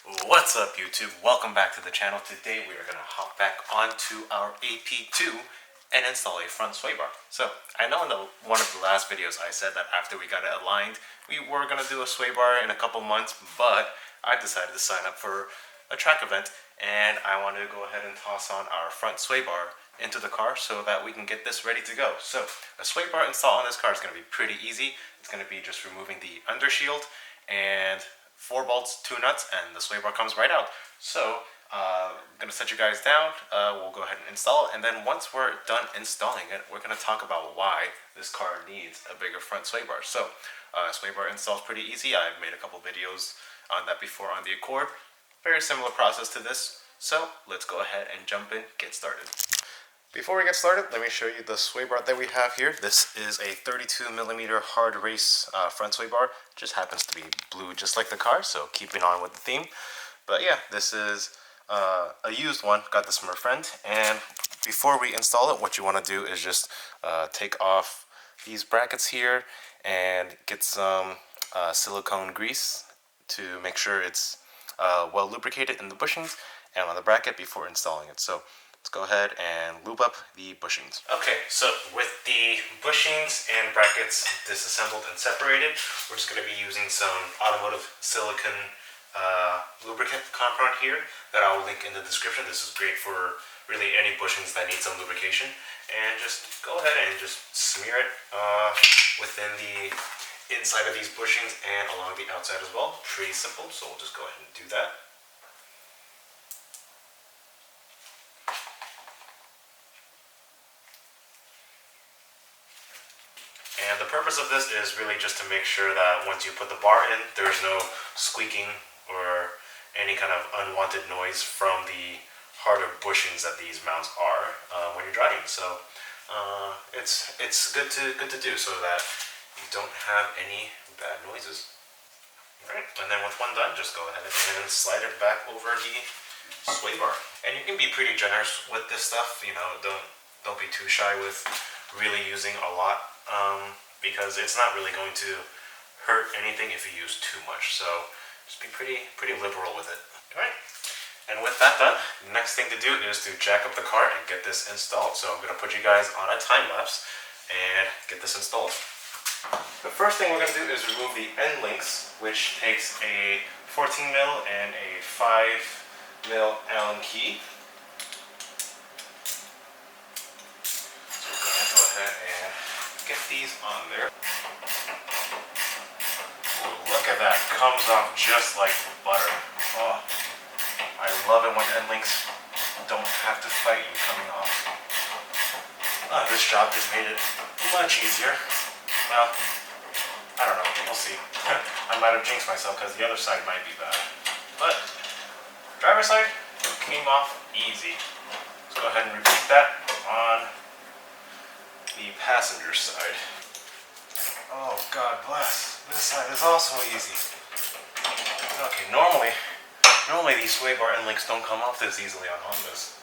What's up YouTube? Welcome back to the channel. Today we are going to hop back onto our AP2 and install a front sway bar. So I know in one of the last videos I said that after we got it aligned we were going to do a sway bar in a couple months, but I decided to sign up for a track event and I wanted to go ahead and toss on our front sway bar into the car so that we can get this ready to go. So a sway bar install on this car is going to be pretty easy. It's going to be just removing the undershield and 4 bolts, 2 nuts, and the sway bar comes right out. So I'm going to set you guys down, we'll go ahead and install it, and then once we're done installing it, we're going to talk about why this car needs a bigger front sway bar. So sway bar install is pretty easy. I've made a couple videos on that before on the Accord. Very similar process to this. So let's go ahead and jump in, get started. Before we get started, let me show you the sway bar that we have here. This is a 32mm hard race front sway bar. Just happens to be blue just like the car, so keeping on with the theme. But yeah, this is a used one. Got this from a friend. And before we install it, what you want to do is just take off these brackets here and get some silicone grease to make sure it's well lubricated in the bushings and on the bracket before installing it. So let's go ahead and lube up the bushings. Okay, so with the bushings and brackets disassembled and separated, we're just going to be using some automotive silicone lubricant compound here that I will link in the description. This is great for really any bushings that need some lubrication. And just go ahead and just smear it within the inside of these bushings and along the outside as well. Pretty simple, so we'll just go ahead and do that. And the purpose of this is really just to make sure that once you put the bar in, there's no squeaking or any kind of unwanted noise from the harder bushings that these mounts are when you're driving. So it's good to do so that you don't have any bad noises. Alright, and then with one done, just go ahead and slide it back over the sway bar. And you can be pretty generous with this stuff. You know, don't be too shy with really using a lot. Because it's not really going to hurt anything if you use too much. So just be pretty liberal with it. Alright, and with that done, the next thing to do is to jack up the car and get this installed. So I'm going to put you guys on a time lapse and get this installed. The first thing we're going to do is remove the end links, which takes a 14mm and a 5mm Allen key. So we're going to go ahead and get these on there. Ooh, look at that, comes off just like butter. Oh, I love it when end links don't have to fight you coming off. Oh, this job just made it much easier. Well, I don't know, we'll see. I might have jinxed myself because the other side might be bad. But driver's side came off easy. Let's go ahead and repeat that on the passenger side. Oh, God bless. This side is also easy. Okay, normally these sway bar end links don't come off this easily on Hondas.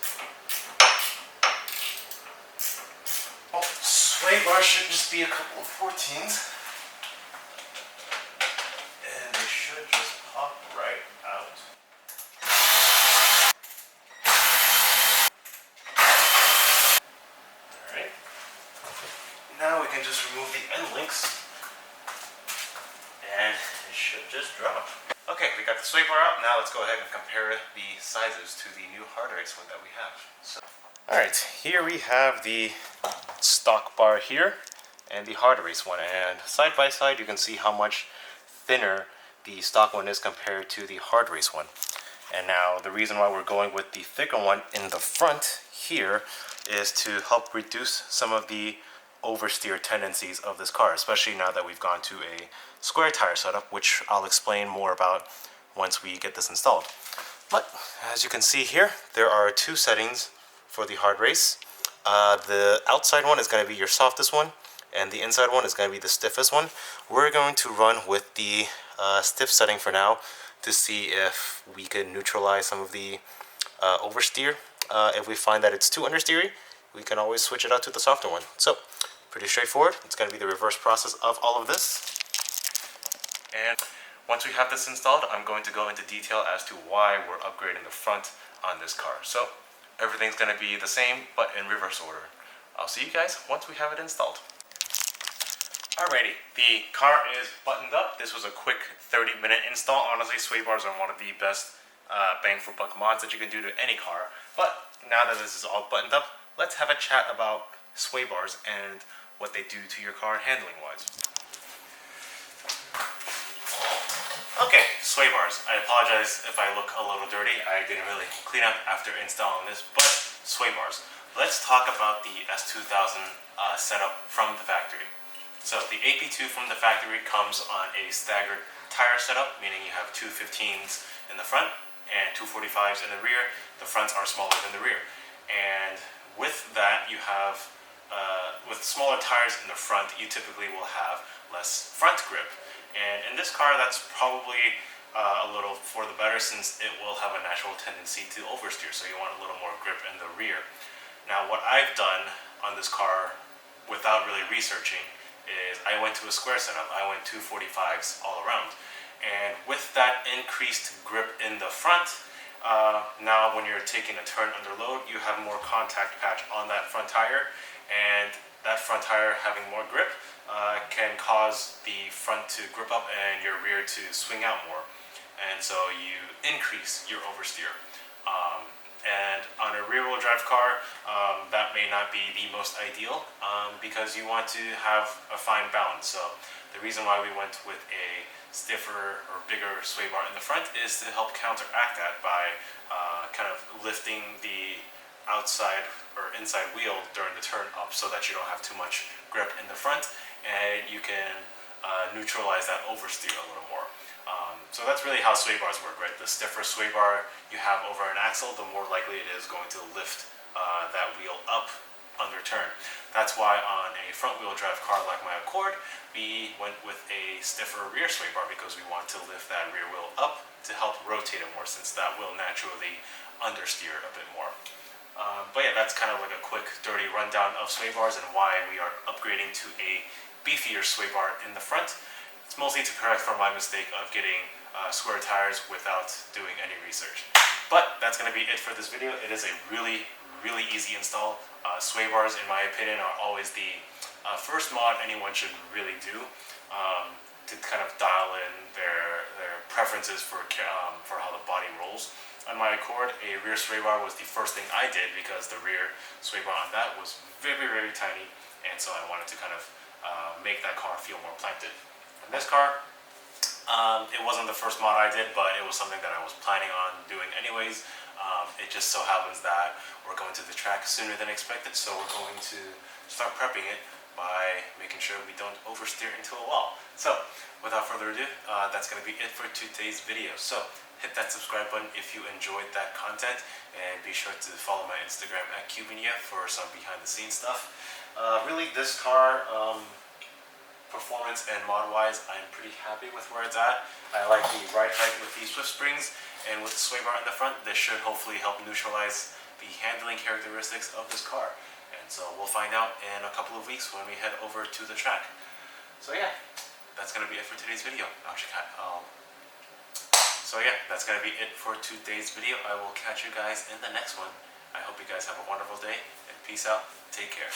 Oh, sway bar should just be a couple of 14s. And they should just pop right out. Now we can just remove the end links and it should just drop. Okay, we got the sway bar out. Now let's go ahead and compare the sizes to the new hard race one that we have. Alright, here we have the stock bar here and the hard race one, and side by side you can see how much thinner the stock one is compared to the hard race one. And now the reason why we're going with the thicker one in the front here is to help reduce some of the oversteer tendencies of this car, especially now that we've gone to a square tire setup, which I'll explain more about once we get this installed. But as you can see here, there are 2 settings for the hard race. The outside one is going to be your softest one, and the inside one is going to be the stiffest one. We're going to run with the stiff setting for now to see if we can neutralize some of the oversteer. If we find that it's too understeery, we can always switch it out to the softer one. So pretty straightforward. It's going to be the reverse process of all of this. And once we have this installed, I'm going to go into detail as to why we're upgrading the front on this car. So everything's going to be the same, but in reverse order. I'll see you guys once we have it installed. Alrighty, the car is buttoned up. This was a quick 30-minute install. Honestly, sway bars are one of the best bang for buck mods that you can do to any car. But now that this is all buttoned up, let's have a chat about sway bars and what they do to your car handling wise. Okay, sway bars. I apologize if I look a little dirty. I didn't really clean up after installing this, but sway bars. Let's talk about the S2000 setup from the factory. So the AP2 from the factory comes on a staggered tire setup, meaning you have two 15s in the front and two 45s in the rear. The fronts are smaller than the rear. And with that, you have, with smaller tires in the front, you typically will have less front grip. And in this car, that's probably a little for the better, since it will have a natural tendency to oversteer. So you want a little more grip in the rear. Now, what I've done on this car without really researching is I went to a square setup. I went 245s all around. And with that increased grip in the front, now when you're taking a turn under load, you have more contact patch on that front tire. And that front tire having more grip can cause the front to grip up and your rear to swing out more. And so you increase your oversteer. And on a rear-wheel drive car, that may not be the most ideal because you want to have a fine balance. So the reason why we went with a stiffer or bigger sway bar in the front is to help counteract that by kind of lifting the outside or inside wheel during the turn up so that you don't have too much grip in the front, and you can neutralize that oversteer a little more. So that's really how sway bars work, right? The stiffer sway bar you have over an axle, the more likely it is going to lift that wheel up under turn. That's why on a front wheel drive car like my Accord, we went with a stiffer rear sway bar because we want to lift that rear wheel up to help rotate it more, since that will naturally understeer a bit more. But yeah, that's kind of like a quick, dirty rundown of sway bars and why we are upgrading to a beefier sway bar in the front. It's mostly to correct for my mistake of getting square tires without doing any research. But that's going to be it for this video. It is a really easy install. Sway bars, in my opinion, are always the first mod anyone should really do to kind of dial in their preferences for how the body rolls. On my Accord, a rear sway bar was the first thing I did because the rear sway bar on that was very tiny, and so I wanted to kind of make that car feel more planted. In this car, it wasn't the first mod I did, but it was something that I was planning on doing anyways. It just so happens that we're going to the track sooner than expected, so we're going to start prepping it by making sure we don't oversteer into a wall. So, without further ado, that's going to be it for today's video. So, hit that subscribe button if you enjoyed that content, and be sure to follow my Instagram at Cubinia for some behind the scenes stuff. Really, this car, performance and mod wise, I'm pretty happy with where it's at. I like the ride height with these Swift springs, and with the sway bar in the front, this should hopefully help neutralize the handling characteristics of this car. And so we'll find out in a couple of weeks when we head over to the track. So yeah, that's going to be it for today's video. So yeah, that's going to be it for today's video. I will catch you guys in the next one. I hope you guys have a wonderful day, and peace out. Take care.